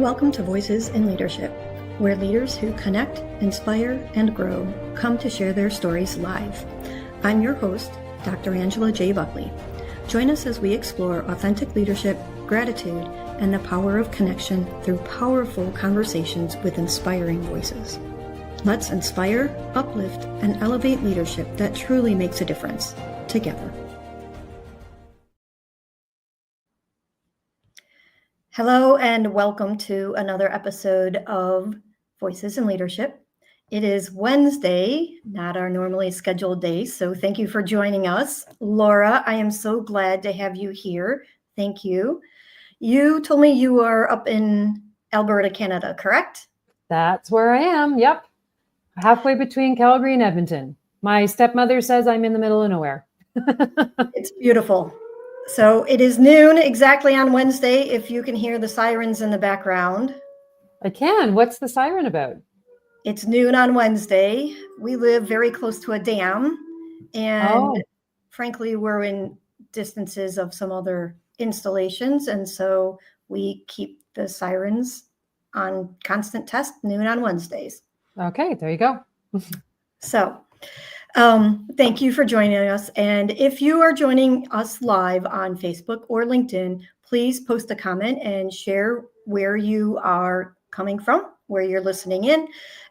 Welcome to Voices in Leadership, where leaders who connect, inspire, and grow come to share their stories live. I'm your host, Dr. Angela J. Buckley. Join us as we explore authentic leadership, gratitude, and the power of connection through powerful conversations with inspiring voices. Let's inspire, uplift, and elevate leadership that truly makes a difference together. Hello and welcome to another episode of Voices in Leadership. It is Wednesday, not our normally scheduled day, so thank you for joining us. Laura, I am so glad to have you here. Thank you. You told me you are up in Alberta, Canada, correct? That's where I am, yep. Halfway between Calgary and Edmonton. My stepmother says I'm in the middle of nowhere. It's beautiful. So it is noon exactly on Wednesday, if you can hear the sirens in the background. I can. What's the siren about? It's noon on Wednesday. We live very close to a dam, and frankly, we're in distances of some other installations, and so we keep the sirens on constant test noon on Wednesdays. Okay, there you go. So thank you for joining us. And if you are joining us live on Facebook or LinkedIn, please post a comment and share where you are coming from, where you're listening in.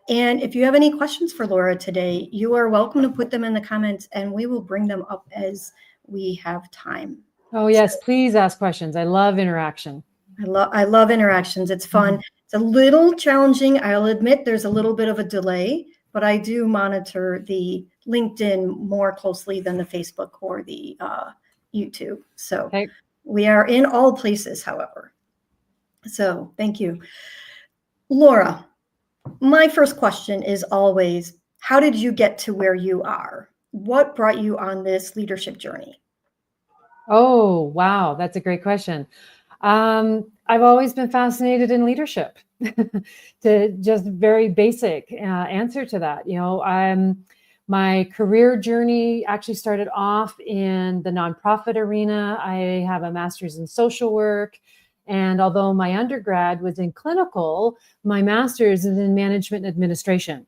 And if you have any questions for Laura today, you are welcome to put them in the comments and we will bring them up as we have time. Oh, yes, please ask questions. I love interaction. I love interactions. It's fun. It's a little challenging. I'll admit there's a little bit of a delay, but I do monitor the LinkedIn more closely than the Facebook or the YouTube. So we are in all places, however. So thank you. Laura, my first question is always, how did you get to where you are? What brought you on this leadership journey? Oh, wow. That's a great question. I've always been fascinated in leadership. To just very basic answer to that. You know, my career journey actually started off in the nonprofit arena. I have a master's in social work. And although my undergrad was in clinical, my master's is in management administration,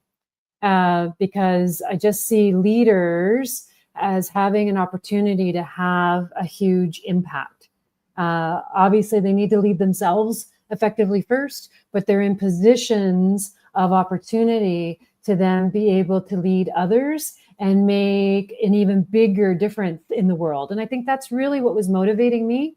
because I just see leaders as having an opportunity to have a huge impact. Obviously, they need to lead themselves effectively first, but they're in positions of opportunity to then be able to lead others and make an even bigger difference in the world. And I think that's really what was motivating me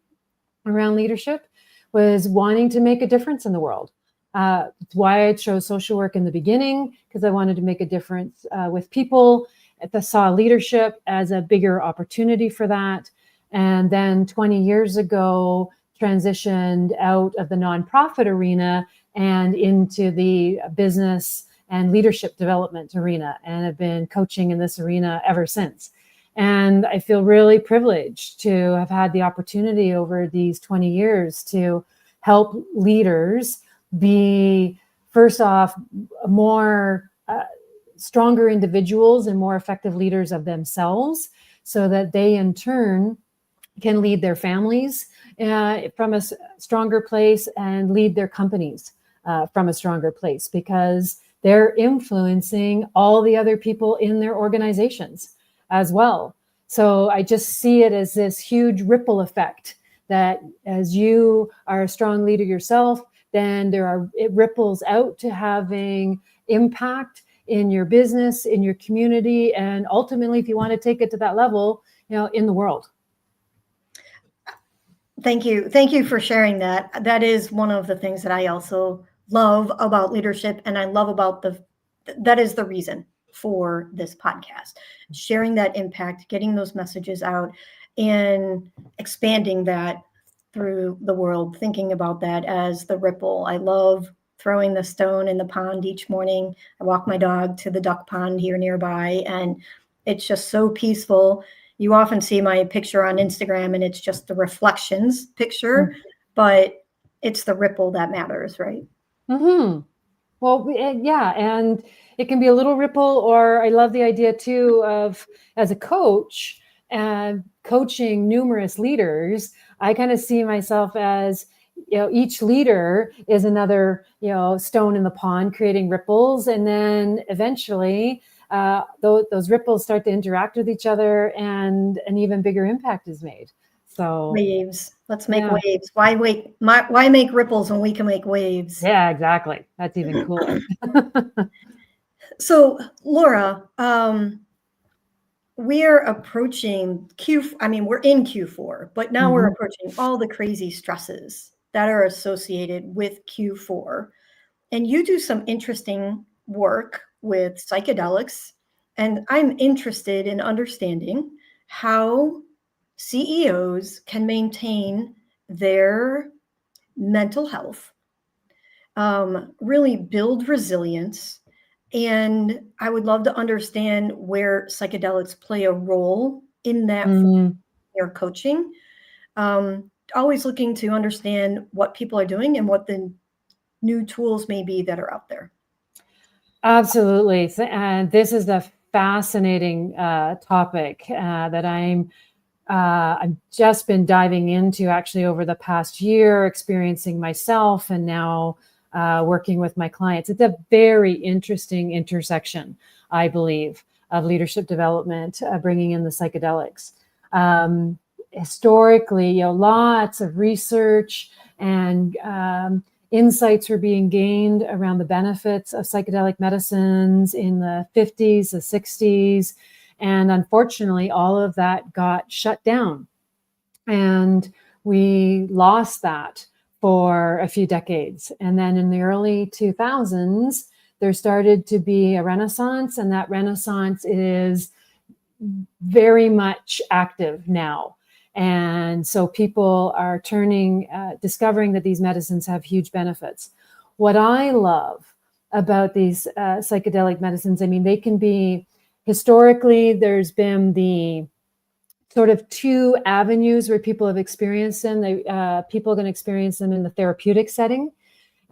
around leadership, was wanting to make a difference in the world. It's why I chose social work in the beginning, because I wanted to make a difference with people. I saw leadership as a bigger opportunity for that. And then 20 years ago, transitioned out of the nonprofit arena and into the business and leadership development arena, and have been coaching in this arena ever since. And I feel really privileged to have had the opportunity over these 20 years to help leaders be, first off, more stronger individuals and more effective leaders of themselves, so that they in turn can lead their families from a stronger place and lead their companies from a stronger place, because they're influencing all the other people in their organizations as well. So I just see it as this huge ripple effect, that as you are a strong leader yourself, then it ripples out to having impact in your business, in your community, and ultimately, if you want to take it to that level, in the world. Thank you. Thank you for sharing that. That is one of the things that I also love about leadership. And I love about that is the reason for this podcast, sharing that impact, getting those messages out, and expanding that through the world, thinking about that as the ripple. I love throwing the stone in the pond each morning. I walk my dog to the duck pond here nearby, and it's just so peaceful. You often see my picture on Instagram and it's just the reflections picture, but it's the ripple that matters, right? Mm-hmm. Well, yeah. And it can be a little ripple, or I love the idea too of, as a coach and coaching numerous leaders, I kind of see myself as each leader is another, stone in the pond, creating ripples. And then eventually those ripples start to interact with each other, and an even bigger impact is made. So waves. Let's make waves. Why make ripples when we can make waves? Yeah, exactly. That's even cooler. So, Laura, we're approaching we're in Q4, but now we're approaching all the crazy stresses that are associated with Q4. And you do some interesting work with psychedelics. And I'm interested in understanding how CEOs can maintain their mental health, really build resilience. And I would love to understand where psychedelics play a role in that for your coaching. Always looking to understand what people are doing and what the new tools may be that are out there. Absolutely. And this is a fascinating topic that I've just been diving into actually over the past year, experiencing myself, and now working with my clients. It's a very interesting intersection, I believe, of leadership development, bringing in the psychedelics. Historically, lots of research and insights were being gained around the benefits of psychedelic medicines in the 50s, the 60s. And unfortunately, all of that got shut down. And we lost that for a few decades. And then in the early 2000s, there started to be a renaissance, and that renaissance is very much active now. And so people are discovering that these medicines have huge benefits. What I love about these psychedelic medicines, they can be, historically, there's been the sort of two avenues where people have experienced them. People are going to experience them in the therapeutic setting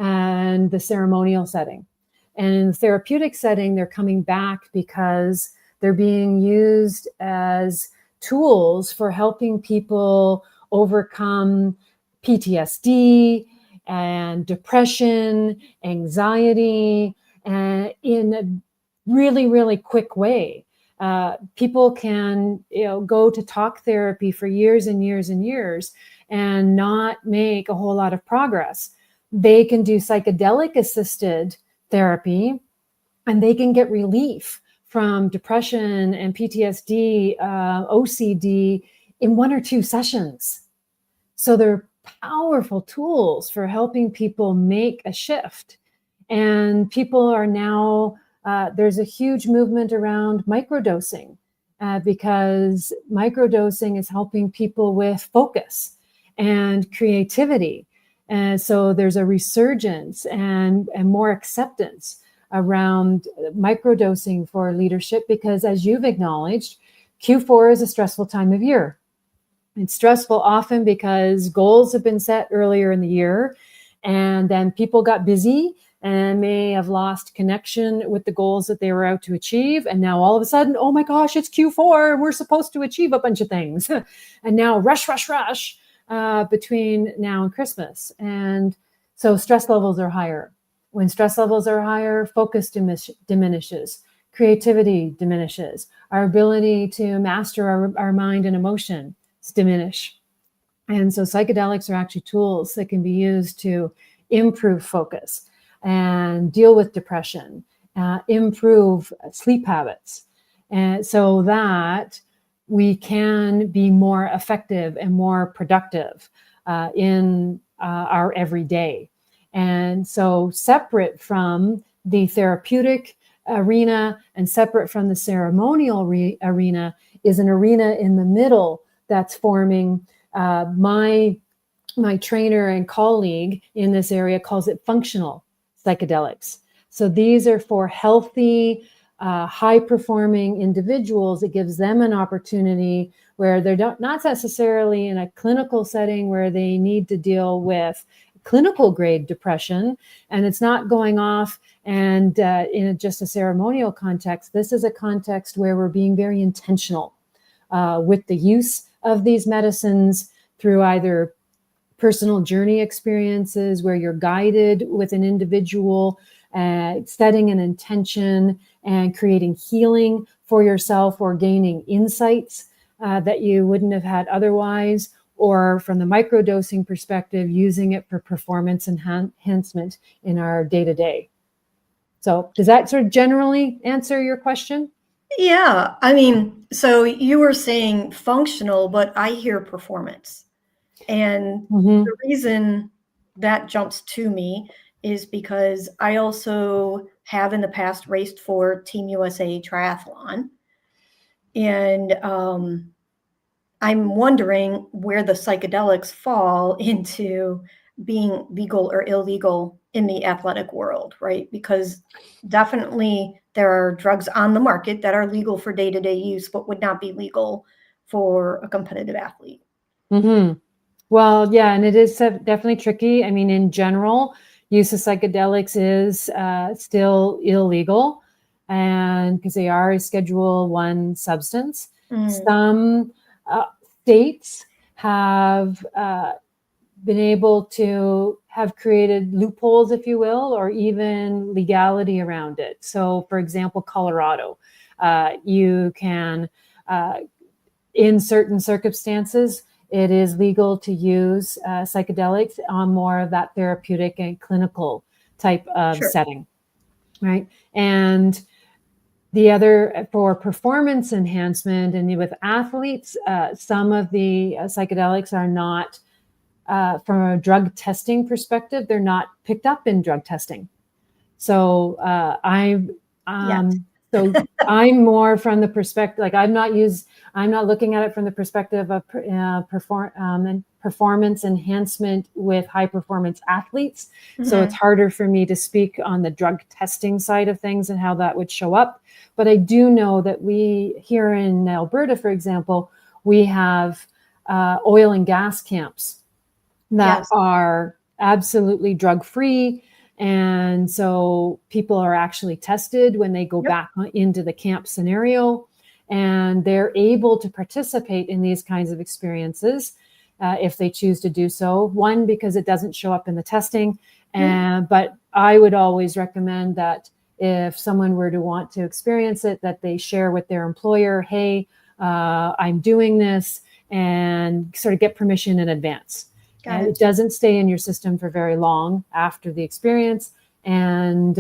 and the ceremonial setting. And in the therapeutic setting, they're coming back because they're being used as tools for helping people overcome PTSD and depression, anxiety, and in a really, really quick way. People can go to talk therapy for years and years and years and not make a whole lot of progress. They can do psychedelic assisted therapy, and they can get relief from depression and PTSD, OCD in 1 or 2 sessions. So they're powerful tools for helping people make a shift. And people are now, there's a huge movement around microdosing because microdosing is helping people with focus and creativity. And so there's a resurgence and more acceptance around microdosing for leadership, because as you've acknowledged, Q4 is a stressful time of year. It's stressful often because goals have been set earlier in the year, and then people got busy and may have lost connection with the goals that they were out to achieve. And now all of a sudden, oh my gosh, it's Q4. We're supposed to achieve a bunch of things. And now rush between now and Christmas. And so stress levels are higher. When stress levels are higher, focus diminishes, creativity diminishes, our ability to master our mind and emotions diminish. And so psychedelics are actually tools that can be used to improve focus and deal with depression, improve sleep habits, and so that we can be more effective and more productive in our everyday. And so separate from the therapeutic arena and separate from the ceremonial arena is an arena in the middle that's forming. My trainer and colleague in this area calls it functional psychedelics. So these are for healthy, high-performing individuals. It gives them an opportunity where they're not necessarily in a clinical setting where they need to deal with clinical grade depression, and it's not going off and in just a ceremonial context. This is a context where we're being very intentional with the use of these medicines through either personal journey experiences where you're guided with an individual, setting an intention and creating healing for yourself or gaining insights that you wouldn't have had otherwise, or from the microdosing perspective, using it for performance enhancement in our day-to-day. So does that sort of generally answer your question? Yeah. I mean, so you were saying functional, but I hear performance. And the reason that jumps to me is because I also have in the past raced for Team USA Triathlon. And I'm wondering where the psychedelics fall into being legal or illegal in the athletic world, right? Because definitely there are drugs on the market that are legal for day-to-day use, but would not be legal for a competitive athlete. Well, yeah, and it is definitely tricky. I mean, in general, use of psychedelics is still illegal, and because they are a Schedule 1 substance. Some states have been able to have created loopholes, if you will, or even legality around it. So, for example, Colorado, you can, in certain circumstances, it is legal to use psychedelics on more of that therapeutic and clinical type of setting, right? And the other for performance enhancement and with athletes, some of the psychedelics are not, from a drug testing perspective, they're not picked up in drug testing. So so I'm more from the perspective, like I'm not looking at it from the perspective of performance enhancement with high performance athletes. So it's harder for me to speak on the drug testing side of things and how that would show up. But I do know that we here in Alberta, for example, we have oil and gas camps that are absolutely drug-free. And so people are actually tested when they go back into the camp scenario, and they're able to participate in these kinds of experiences if they choose to do so. One, because it doesn't show up in the testing. But I would always recommend that if someone were to want to experience it, that they share with their employer, hey, I'm doing this, and sort of get permission in advance. It doesn't stay in your system for very long after the experience. And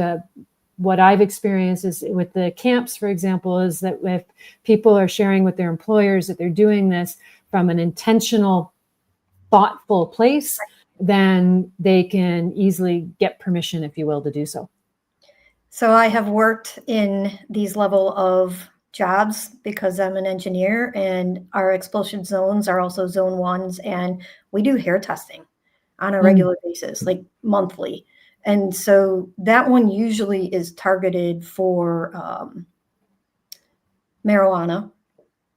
what I've experienced is with the camps, for example, is that if people are sharing with their employers that they're doing this from an intentional, thoughtful place, then they can easily get permission, if you will, to do so. So I have worked in these level of jobs because I'm an engineer, and our expulsion zones are also zone 1s, and we do hair testing on a regular basis, like monthly. And so that one usually is targeted for marijuana,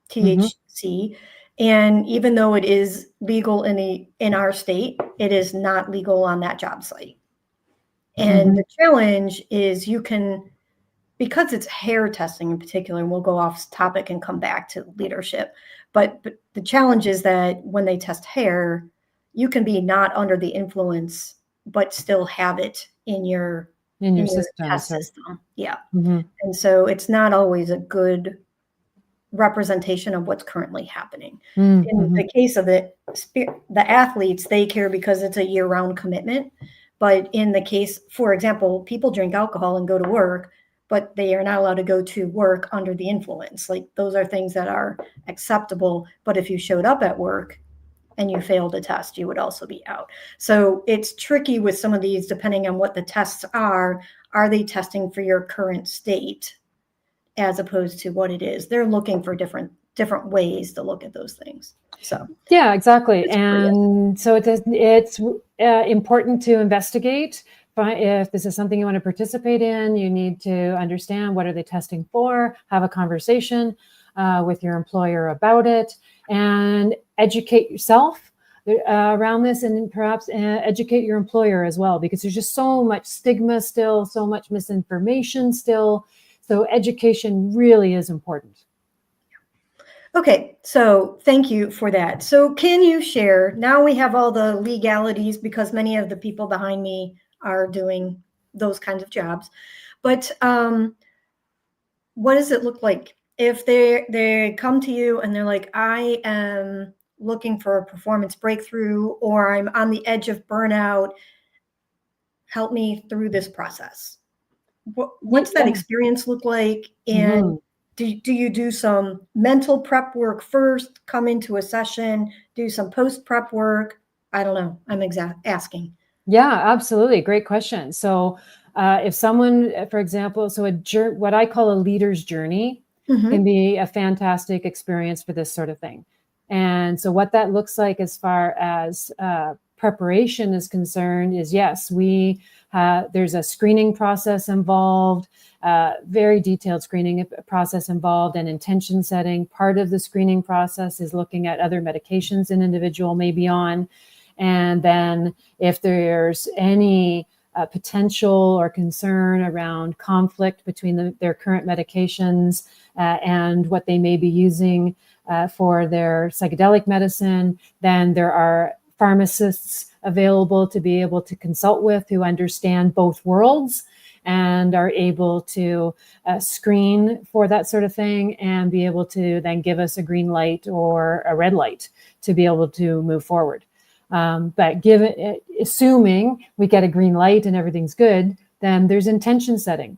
THC. And even though it is legal in our state, it is not legal on that job site. And the challenge is you can, because it's hair testing in particular, and we'll go off topic and come back to leadership. But the challenge is that when they test hair, you can be not under the influence, but still have it in your test system. Yeah. And so it's not always a good representation of what's currently happening. In the case of the athletes, they care because it's a year-round commitment. But in the case, for example, people drink alcohol and go to work, but they are not allowed to go to work under the influence. Like those are things that are acceptable. But if you showed up at work and you failed a test, you would also be out. So it's tricky with some of these, depending on what the tests are. Are they testing for your current state as opposed to what it is? They're looking for different ways to look at those things. So yeah, exactly. And so it's important to investigate. If this is something you want to participate in, you need to understand what are they testing for, have a conversation with your employer about it, and educate yourself around this, and perhaps educate your employer as well, because there's just so much stigma still, so much misinformation still. So education really is important. Okay, so thank you for that. So can you share, now we have all the legalities because many of the people behind me are doing those kinds of jobs, but what does it look like if they come to you and they're like, I am looking for a performance breakthrough, or I'm on the edge of burnout, help me through this process? What's that Yeah. experience look like? And Mhm. do you do some mental prep work first, come into a session, do some post prep work? I don't know. I'm asking. Yeah, absolutely. Great question. So, if someone, for example, so what I call a leader's journey can Hmm. be a fantastic experience for this sort of thing. And so, what that looks like as far as preparation is concerned is yes, there's a screening process involved, very detailed screening process involved, and intention setting. Part of the screening process is looking at other medications an individual may be on, and then if there's any potential or concern around conflict between their current medications and what they may be using for their psychedelic medicine, then there are pharmacists available to be able to consult with who understand both worlds and are able to screen for that sort of thing and be able to then give us a green light or a red light to be able to move forward. But assuming we get a green light and everything's good, then there's intention setting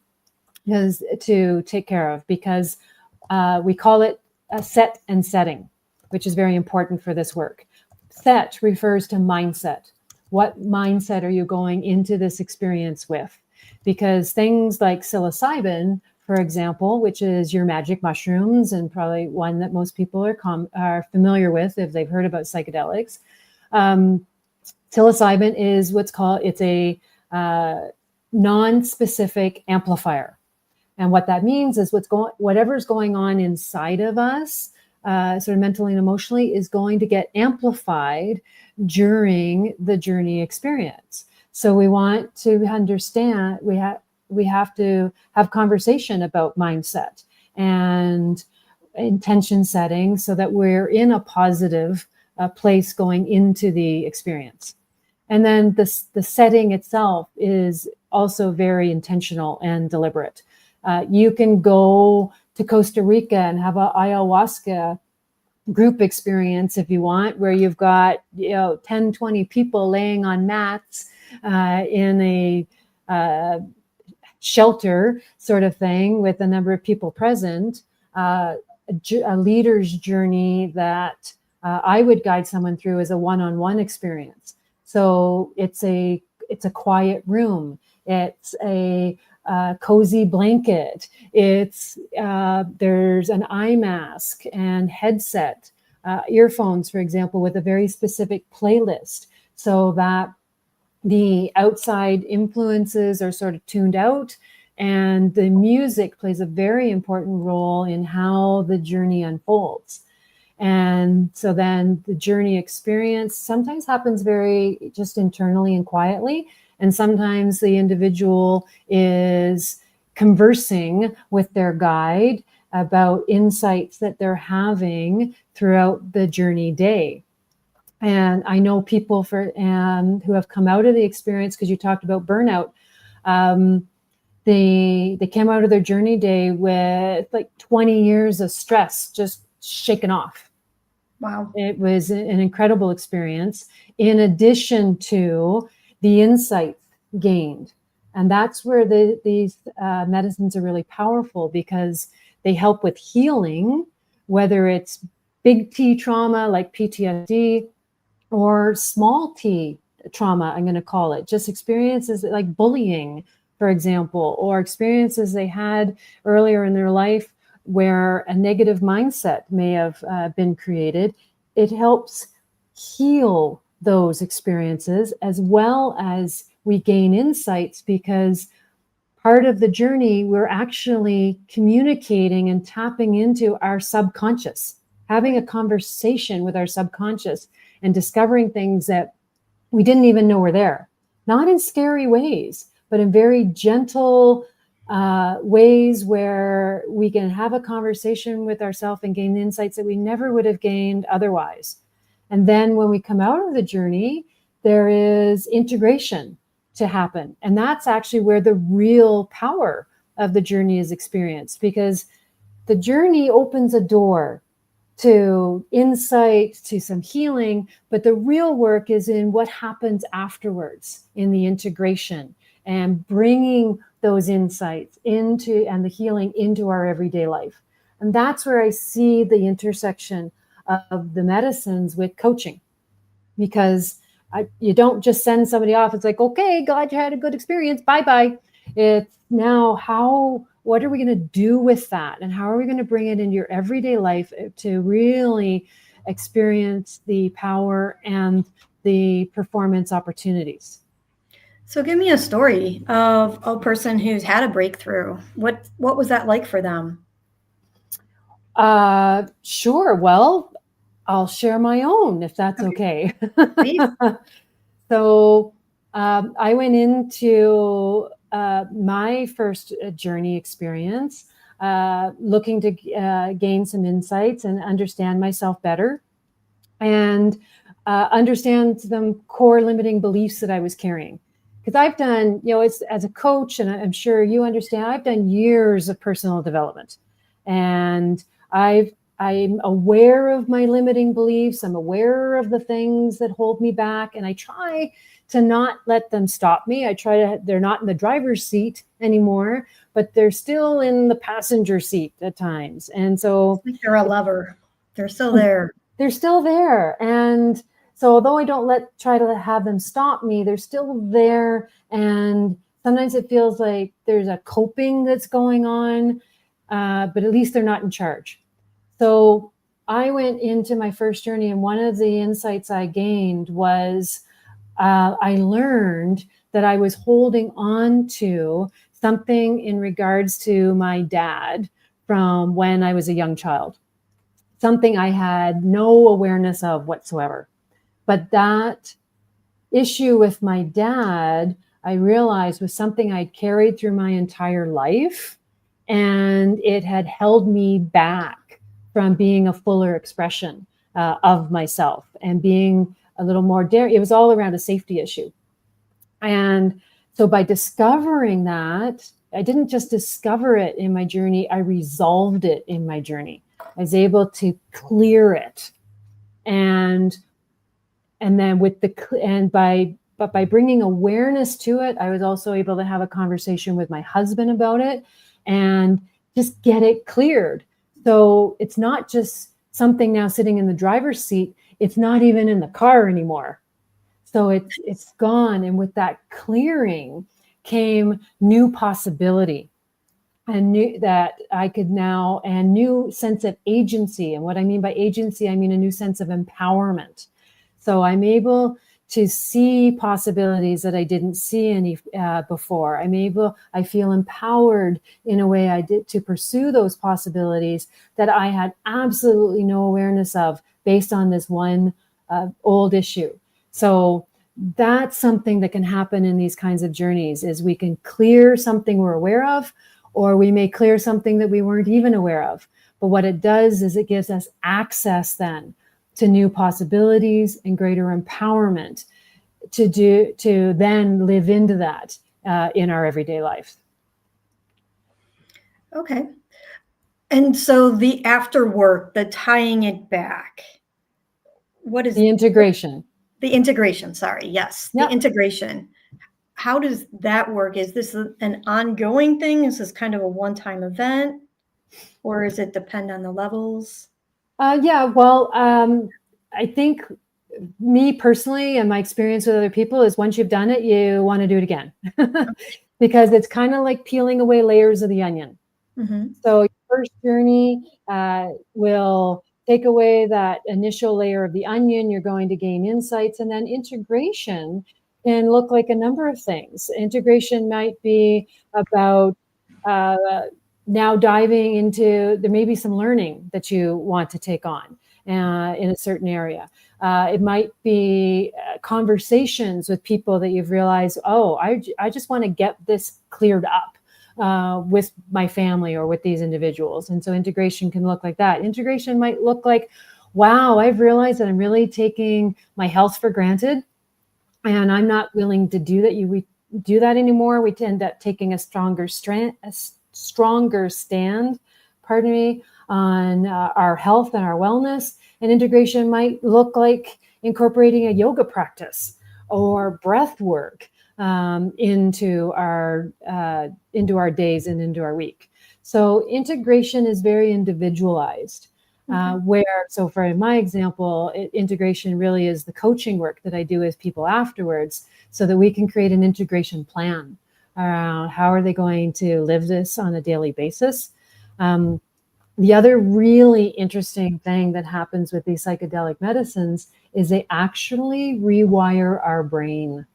to take care of, because we call it a set and setting, which is very important for this work. Set refers to mindset. What mindset are you going into this experience with? Because things like psilocybin, for example, which is your magic mushrooms and probably one that most people are familiar with if they've heard about psychedelics. Um, Psilocybin is it's a non-specific amplifier. And what that means is whatever's going on inside of us, sort of mentally and emotionally, is going to get amplified during the journey experience. So we want to understand, we have to have conversation about mindset and intention setting so that we're in a positive place going into the experience. And then the setting itself is also very intentional and deliberate. You can go to Costa Rica and have an ayahuasca group experience if you want, where you've got 10, 20 people laying on mats in a shelter sort of thing with a number of people present. A leader's journey that I would guide someone through is a one-on-one experience. So it's a quiet room. It's a cozy blanket. It's there's an eye mask and headset, earphones, for example, with a very specific playlist, so that the outside influences are sort of tuned out, and the music plays a very important role in how the journey unfolds. And so then the journey experience sometimes happens very just internally and quietly. And sometimes the individual is conversing with their guide about insights that they're having throughout the journey day. And I know people who have come out of the experience, because you talked about burnout. They came out of their journey day with like 20 years of stress just shaken off. Wow. It was an incredible experience, in addition to the insights gained. And that's where these medicines are really powerful, because they help with healing, whether it's big T trauma like PTSD, or small T trauma, I'm going to call it, just experiences like bullying, for example, or experiences they had earlier in their life where a negative mindset may have been created. It helps heal those experiences, as well as we gain insights, because part of the journey, we're actually communicating and tapping into our subconscious, having a conversation with our subconscious and discovering things that we didn't even know were there. Not in scary ways, but in very gentle, ways where we can have a conversation with ourselves and gain insights that we never would have gained otherwise. And then when we come out of the journey, there is integration to happen. And that's actually where the real power of the journey is experienced, because the journey opens a door to insight, to some healing, but the real work is in what happens afterwards, in the integration and bringing those insights into and the healing into our everyday life. And that's where I see the intersection of the medicines with coaching, because you don't just send somebody off. It's like, okay, glad you had a good experience. Bye-bye. It's now what are we going to do with that? And how are we going to bring it into your everyday life to really experience the power and the performance opportunities? So give me a story of a person who's had a breakthrough. What was that like for them? Sure. Well, I'll share my own if that's okay. Please. So I went into my first journey experience looking to gain some insights and understand myself better, and understand some core limiting beliefs that I was carrying. Because I've done, it's as a coach, and I'm sure you understand, I've done years of personal development, and I'm aware of my limiting beliefs. I'm aware of the things that hold me back, and I try to not let them stop me. They're not in the driver's seat anymore, but they're still in the passenger seat at times. And so Like they're a lever. They're still there. They're still there. And so although I don't try to have them stop me, they're still there. And sometimes it feels like there's a coping that's going on, but at least they're not in charge. So I went into my first journey, and one of the insights I gained was I learned that I was holding on to something in regards to my dad from when I was a young child, something I had no awareness of whatsoever. But that issue with my dad, I realized, was something I'd carried through my entire life, and it had held me back from being a fuller expression of myself and being a little more daring. It was all around a safety issue. And so by discovering that, I didn't just discover it in my journey, I resolved it in my journey. I was able to clear it. And then by bringing awareness to it, I was also able to have a conversation with my husband about it and just get it cleared. So it's not just something now sitting in the driver's seat. It's not even in the car anymore. So it's gone. And with that clearing came new possibility, and knew that I could now, and new sense of agency. And what I mean by agency, I mean a new sense of empowerment. So I'm able to see possibilities that I didn't see any before. I feel empowered in a way I did to pursue those possibilities that I had absolutely no awareness of based on this one old issue. So that's something that can happen in these kinds of journeys, is we can clear something we're aware of, or we may clear something that we weren't even aware of. But what it does is it gives us access then to new possibilities and greater empowerment to then live into that in our everyday life. Okay. And so the after work, the tying it back, what is the integration? The integration, sorry. Yes. Yep. The integration. How does that work? Is this an ongoing thing? Is this kind of a one-time event, or does it depend on the levels? I think me personally, and my experience with other people, is once you've done it, you want to do it again because it's kind of like peeling away layers of the onion. Mm-hmm. So your first journey will take away that initial layer of the onion. You're going to gain insights, and then integration can look like a number of things. Integration might be about now diving into, there may be some learning that you want to take on in a certain area. It might be conversations with people that you've realized, I just want to get this cleared up. with my family or with these individuals. And so integration can look like that. Integration might look like, wow, I've realized that I'm really taking my health for granted, and I'm not willing to do that. We do that anymore. We end up taking a stronger stand, pardon me, on our health and our wellness. And integration might look like incorporating a yoga practice or breath work into our days and into our week. So integration is very individualized. So for in my example, integration really is the coaching work that I do with people afterwards, so that we can create an integration plan around how are they going to live this on a daily basis. The other really interesting thing that happens with these psychedelic medicines is they actually rewire our brain.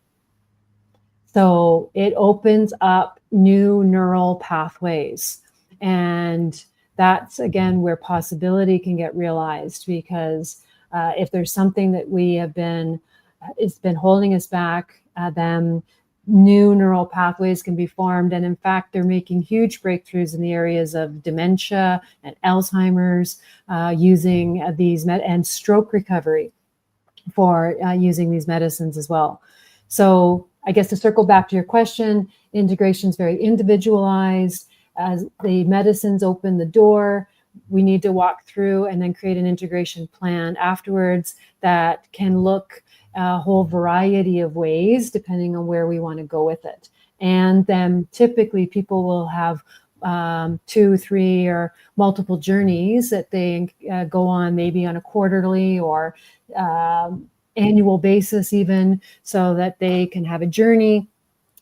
So it opens up new neural pathways. And that's, again, where possibility can get realized, because if there's something that it's been holding us back, then new neural pathways can be formed. And in fact, they're making huge breakthroughs in the areas of dementia and Alzheimer's using these and stroke recovery for using these medicines as well. So I guess to circle back to your question, integration is very individualized. As the medicines open the door, we need to walk through and then create an integration plan afterwards that can look a whole variety of ways depending on where we want to go with it. And then typically people will have 2, 3, or multiple journeys that they go on, maybe on a quarterly or annual basis even, so that they can have a journey,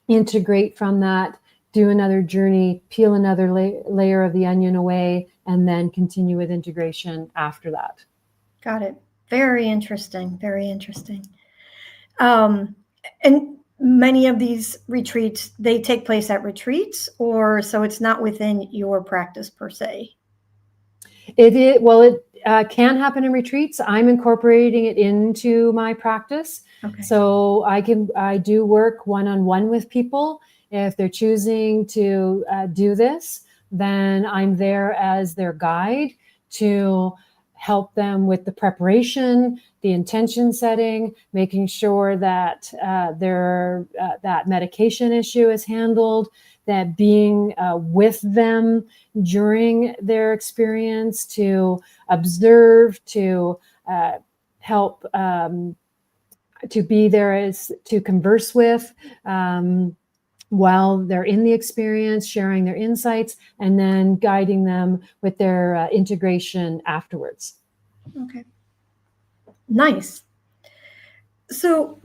integrate from that, do another journey, peel another layer of the onion away, and then continue with integration after that. Got it. Very interesting. Very interesting. And many of these retreats, they take place at retreats, or so it's not within your practice per se? It can happen in retreats. I'm incorporating it into my practice. Okay. So I do work one-on-one with people. If they're choosing to do this, then I'm there as their guide to help them with the preparation, the intention setting, making sure that that medication issue is handled, that being with them during their experience to observe, to help, to be there to converse with, while they're in the experience, sharing their insights, and then guiding them with their integration afterwards. Okay. Nice. So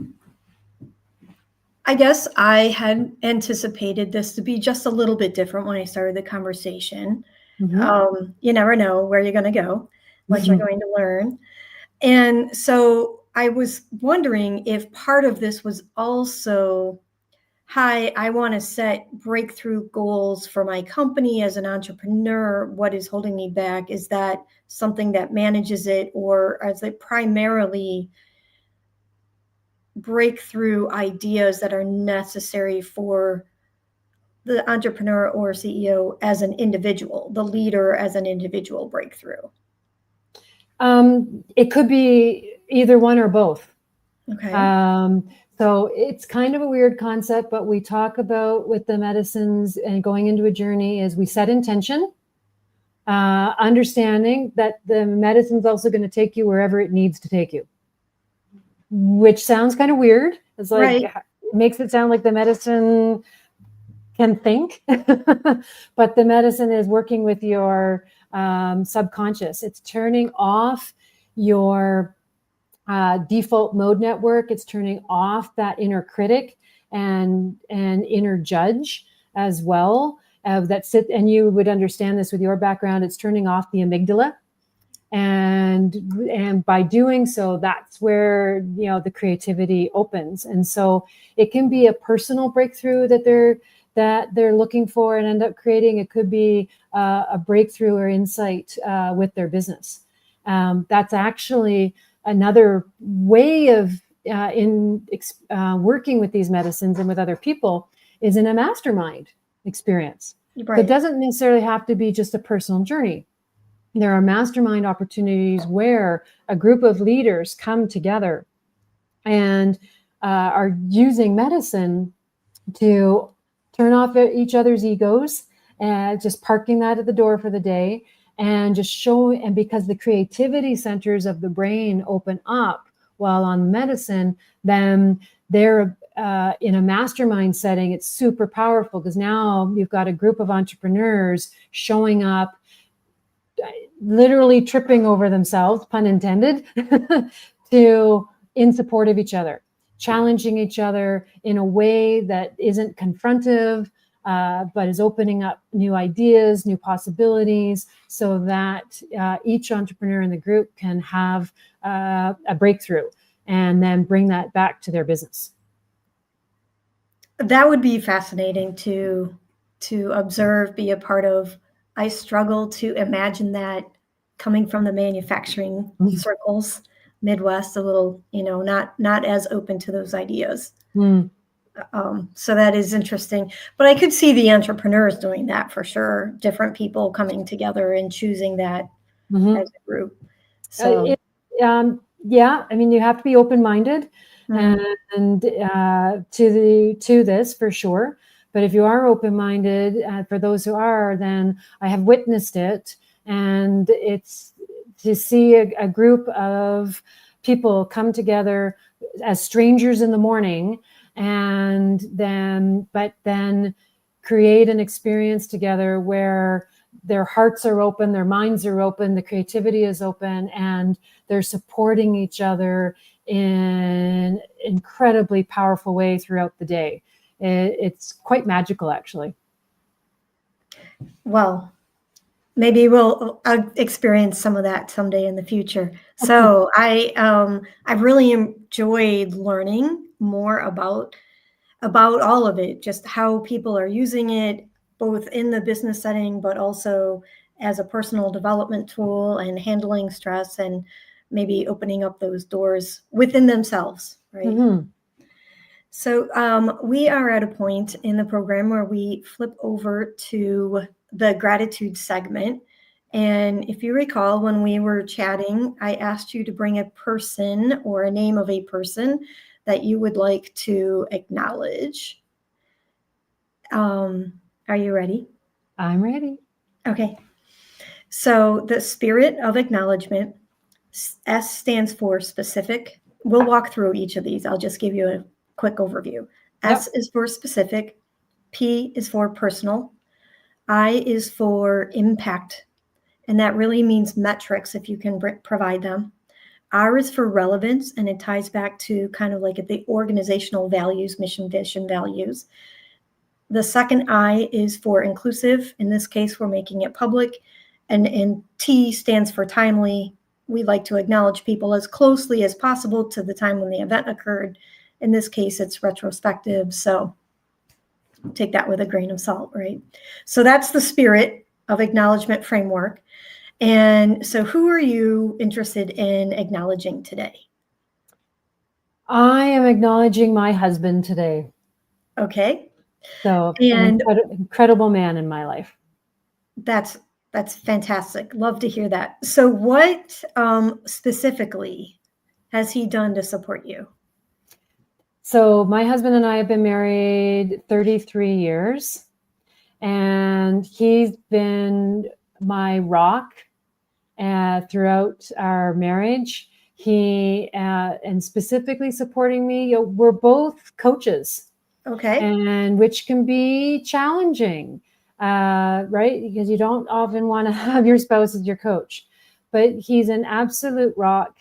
I guess I had anticipated this to be just a little bit different when I started the conversation. Mm-hmm. You never know where you're going to go, what you're going to learn. And so I was wondering if part of this was also, hi, I want to set breakthrough goals for my company as an entrepreneur. What is holding me back? Is that something that manages it, or is it primarily breakthrough ideas that are necessary for the entrepreneur or CEO as an individual, the leader as an individual breakthrough? It could be either one or both. Okay. So it's kind of a weird concept, but we talk about with the medicines and going into a journey is we set intention, understanding that the medicine's also going to take you wherever it needs to take you, which sounds kind of weird. It's like, right. It makes it sound like the medicine can think, but the medicine is working with your subconscious. It's turning off your default mode network. It's turning off that inner critic and inner judge as well. And you would understand this with your background. It's turning off the amygdala, and by doing so, that's where the creativity opens. And so it can be a personal breakthrough that they're looking for and end up creating. It could be a breakthrough or insight with their business. That's actually another way of working with these medicines and with other people is in a mastermind experience. So it doesn't necessarily have to be just a personal journey. There are mastermind opportunities where a group of leaders come together and are using medicine to turn off each other's egos and just parking that at the door for the day and just showing, and because the creativity centers of the brain open up while on medicine, then they're in a mastermind setting, it's super powerful because now you've got a group of entrepreneurs showing up, literally tripping over themselves, pun intended, in support of each other, challenging each other in a way that isn't confrontive, but is opening up new ideas, new possibilities, so that each entrepreneur in the group can have a breakthrough and then bring that back to their business. That would be fascinating to observe, be a part of. I struggle to imagine that coming from the manufacturing circles, Midwest, a little, not as open to those ideas. So that is interesting. But I could see the entrepreneurs doing that for sure. Different people coming together and choosing that as a group. So yeah, I mean, you have to be open-minded and to this for sure. But if you are open-minded, for those who are, then I have witnessed it. And it's to see a group of people come together as strangers in the morning and then create an experience together where their hearts are open, their minds are open, the creativity is open, and they're supporting each other in an incredibly powerful way throughout the day. It's quite magical, actually. Well, maybe we'll experience some of that someday in the future. So I've really enjoyed learning more about all of it, just how people are using it, both in the business setting, but also as a personal development tool and handling stress and maybe opening up those doors within themselves, right? Mm-hmm. So we are at a point in the program where we flip over to the gratitude segment. And if you recall, when we were chatting, I asked you to bring a person or a name of a person that you would like to acknowledge. Are you ready? I'm ready. Okay. So the spirit of acknowledgement, S stands for specific. We'll walk through each of these. I'll just give you a quick overview. S is for specific. P is for personal. I is for impact. And that really means metrics if you can provide them. R is for relevance, and it ties back to kind of like the organizational values, mission, vision, values. The second I is for inclusive. In this case, we're making it public. And T stands for timely. We like to acknowledge people as closely as possible to the time when the event occurred. In this case, it's retrospective. So take that with a grain of salt, right? So that's the spirit of acknowledgement framework. And so who are you interested in acknowledging today? I am acknowledging my husband today. Okay. So an incredible man in my life. That's fantastic. Love to hear that. So what specifically has he done to support you? So my husband and I have been married 33 years, and he's been my rock throughout our marriage. He and specifically supporting me. We're both coaches. Okay. And which can be challenging, right? Because you don't often want to have your spouse as your coach, but he's an absolute rock.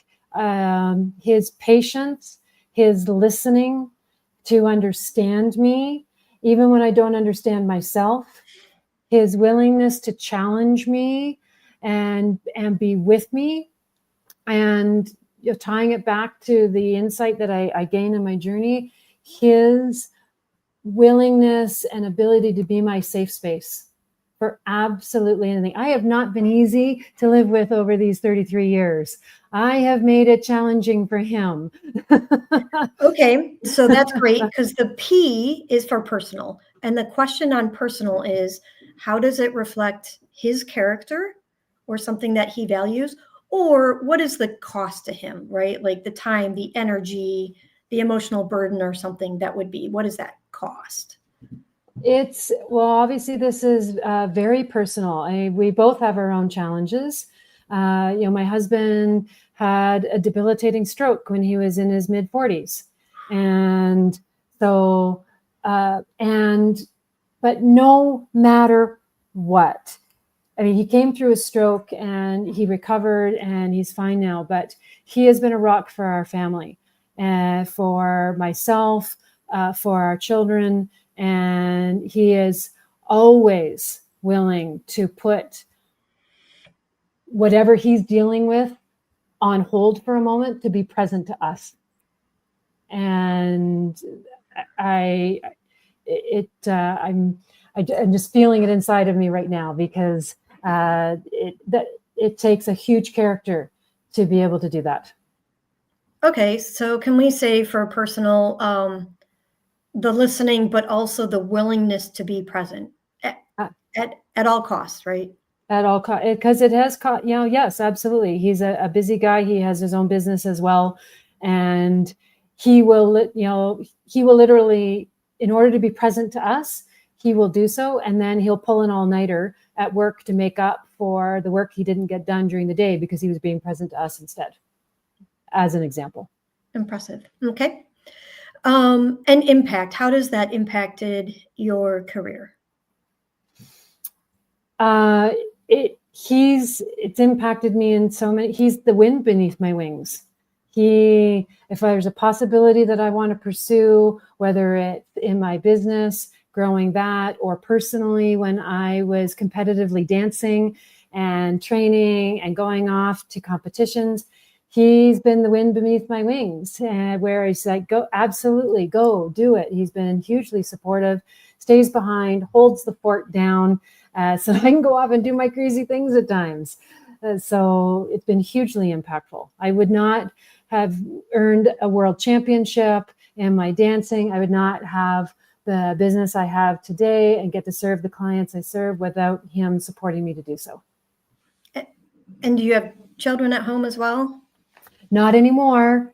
His patience, his listening to understand me, even when I don't understand myself, his willingness to challenge me and be with me, and tying it back to the insight that I gain in my journey, his willingness and ability to be my safe space for absolutely anything. I have not been easy to live with over these 33 years. I have made it challenging for him. Okay, so that's great because the P is for personal. And the question on personal is, how does it reflect his character or something that he values? Or what is the cost to him, right? Like the time, the energy, the emotional burden or something that would be, what is that cost? Well, obviously this is very personal. We both have our own challenges. My husband had a debilitating stroke when he was in his mid 40s. And so, but no matter what, I mean, he came through a stroke and he recovered and he's fine now, but he has been a rock for our family, for myself, for our children. And he is always willing to put whatever he's dealing with on hold for a moment to be present to us. And I'm just feeling it inside of me right now, because it takes a huge character to be able to do that. Okay, so can we say for personal, the listening, but also the willingness to be present at all costs, right? At all costs, because it has cost. Yes, absolutely. He's a busy guy. He has his own business as well, and he will literally, in order to be present to us, he will do so, and then he'll pull an all-nighter at work to make up for the work he didn't get done during the day because he was being present to us instead, as an example. Impressive. Okay. And impact, how does that impacted your career? It's impacted me in so many. He's the wind beneath my wings. If there's a possibility that I want to pursue, whether it's in my business, growing that, or personally, when I was competitively dancing and training and going off to competitions, he's been the wind beneath my wings, where he's like, go, absolutely, go do it. He's been hugely supportive, stays behind, holds the fort down, so I can go off and do my crazy things at times. So it's been hugely impactful. I would not have earned a world championship in my dancing. I would not have the business I have today and get to serve the clients I serve without him supporting me to do so. And do you have children at home as well? Not anymore.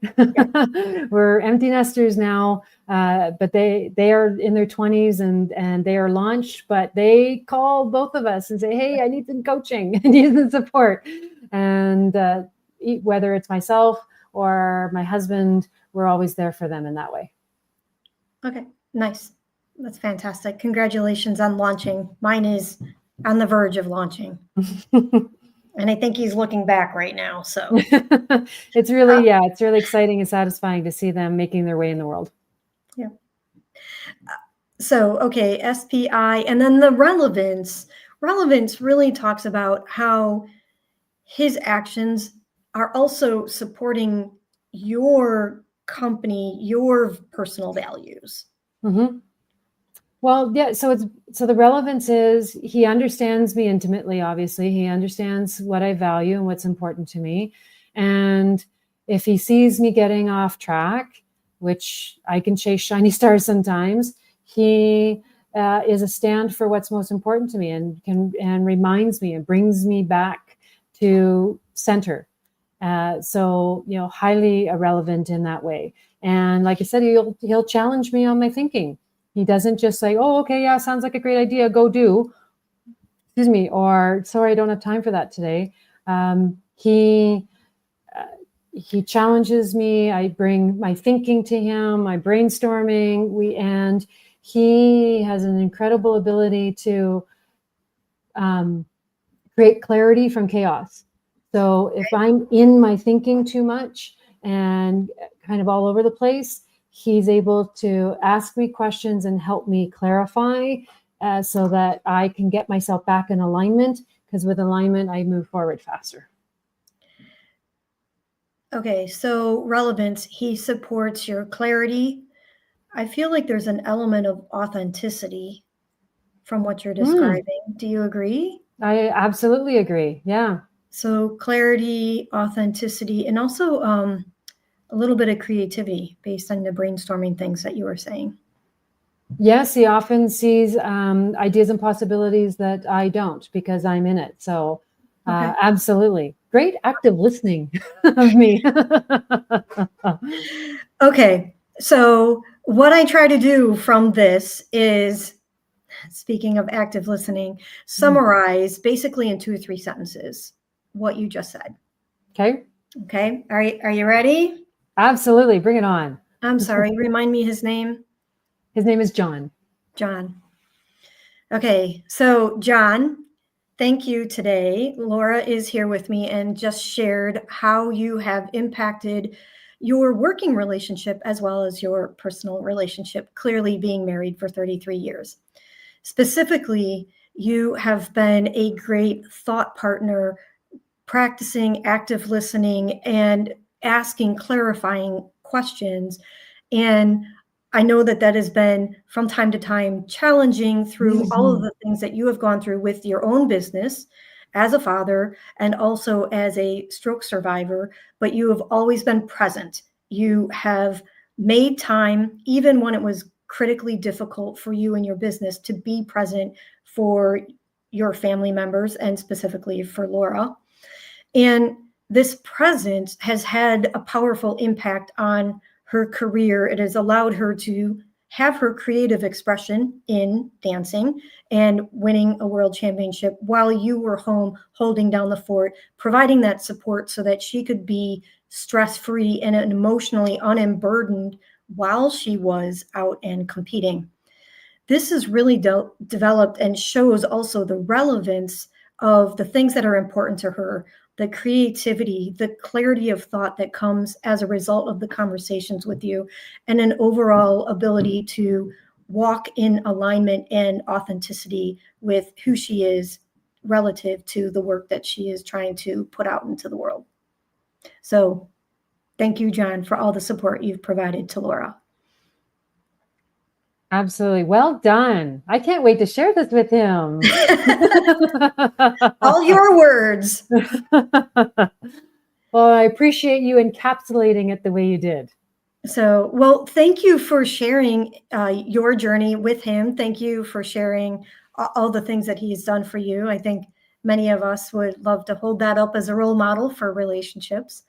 We're empty nesters now, but they are in their 20s and they are launched, but they call both of us and say, hey, I need some coaching, I need some support. And whether it's myself or my husband, we're always there for them in that way. Okay, nice. That's fantastic. Congratulations on launching. Mine is on the verge of launching. And I think he's looking back right now. So it's really exciting and satisfying to see them making their way in the world. Yeah. So, okay, SPI, and then the relevance. Relevance really talks about how his actions are also supporting your company, your personal values. Mm-hmm. Well, yeah. So the relevance is he understands me intimately. Obviously, he understands what I value and what's important to me. And if he sees me getting off track, which I can chase shiny stars sometimes, he is a stand for what's most important to me and reminds me and brings me back to center. So highly relevant in that way. And like I said, he'll challenge me on my thinking. He doesn't just say, oh, okay, yeah, sounds like a great idea, go do. Excuse me, or sorry, I don't have time for that today. He challenges me. I bring my thinking to him, my brainstorming. And he has an incredible ability to create clarity from chaos. So if I'm in my thinking too much and kind of all over the place, he's able to ask me questions and help me clarify so that I can get myself back in alignment, because with alignment, I move forward faster. Okay, so relevance, he supports your clarity. I feel like there's an element of authenticity from what you're describing. Do you agree? I absolutely agree. Yeah. So clarity, authenticity, and also a little bit of creativity based on the brainstorming things that you were saying. Yes, he often sees ideas and possibilities that I don't because I'm in it. So, Okay. absolutely. Great active listening of me. Okay. So, what I try to do from this is, speaking of active listening, summarize basically in 2 or 3 sentences what you just said. Okay. Okay. Are you ready? Absolutely. Bring it on. I'm sorry. Remind me his name. His name is John. John. Okay. So, John, thank you today. Laura is here with me and just shared how you have impacted your working relationship as well as your personal relationship, clearly being married for 33 years. Specifically, you have been a great thought partner, practicing active listening and asking clarifying questions. And I know that that has been from time to time challenging through all of the things that you have gone through with your own business as a father and also as a stroke survivor, but you have always been present. You have made time, even when it was critically difficult for you and your business, to be present for your family members and specifically for Laura. And this presence has had a powerful impact on her career. It has allowed her to have her creative expression in dancing and winning a world championship while you were home holding down the fort, providing that support so that she could be stress-free and emotionally unburdened while she was out and competing. This has really developed and shows also the relevance of the things that are important to her, the creativity, the clarity of thought that comes as a result of the conversations with you, and an overall ability to walk in alignment and authenticity with who she is relative to the work that she is trying to put out into the world. So thank you, John, for all the support you've provided to Laura. Absolutely. Well done. I can't wait to share this with him. All your words. Well, I appreciate you encapsulating it the way you did. So, well, thank you for sharing your journey with him. Thank you for sharing all the things that he's done for you. I think many of us would love to hold that up as a role model for relationships.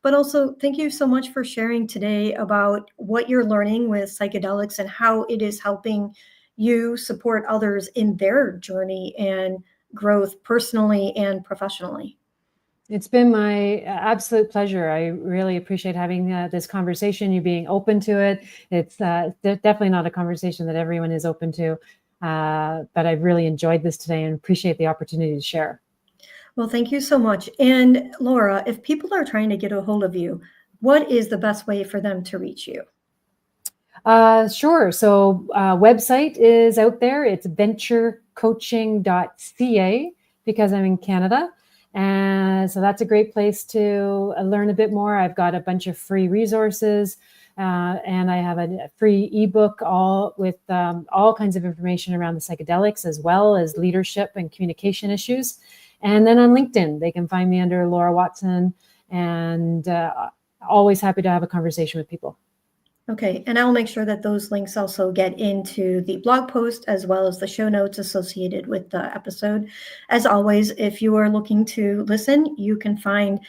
But also, thank you so much for sharing today about what you're learning with psychedelics and how it is helping you support others in their journey and growth personally and professionally. It's been my absolute pleasure. I really appreciate having this conversation, you being open to it. It's definitely not a conversation that everyone is open to, but I've really enjoyed this today and appreciate the opportunity to share. Well, thank you so much. And Laura, if people are trying to get a hold of you, what is the best way for them to reach you? Sure. So website is out there. It's venturecoaching.ca because I'm in Canada. And so that's a great place to learn a bit more. I've got a bunch of free resources and I have a free ebook all with all kinds of information around the psychedelics as well as leadership and communication issues. And then on LinkedIn, they can find me under Laura Watson, and always happy to have a conversation with people. Okay, and I'll make sure that those links also get into the blog post as well as the show notes associated with the episode. As always, if you are looking to listen, you can find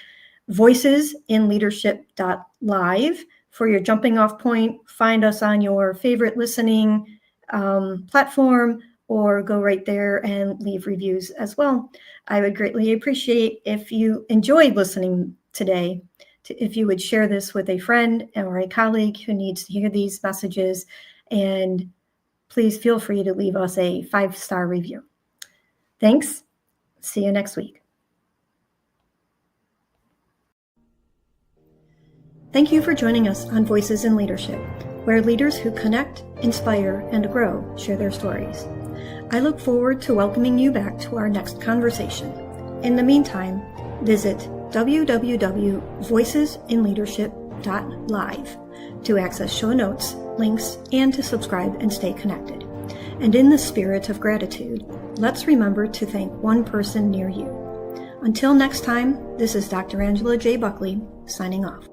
voicesinleadership.live for your jumping off point. Find us on your favorite listening platform or go right there and leave reviews as well. I would greatly appreciate if you enjoyed listening today, if you would share this with a friend or a colleague who needs to hear these messages, and please feel free to leave us a 5-star review. Thanks. See you next week. Thank you for joining us on Voices in Leadership, where leaders who connect, inspire, and grow share their stories. I look forward to welcoming you back to our next conversation. In the meantime, visit www.voicesinleadership.live to access show notes, links, and to subscribe and stay connected. And in the spirit of gratitude, let's remember to thank one person near you. Until next time, this is Dr. Angela J. Buckley signing off.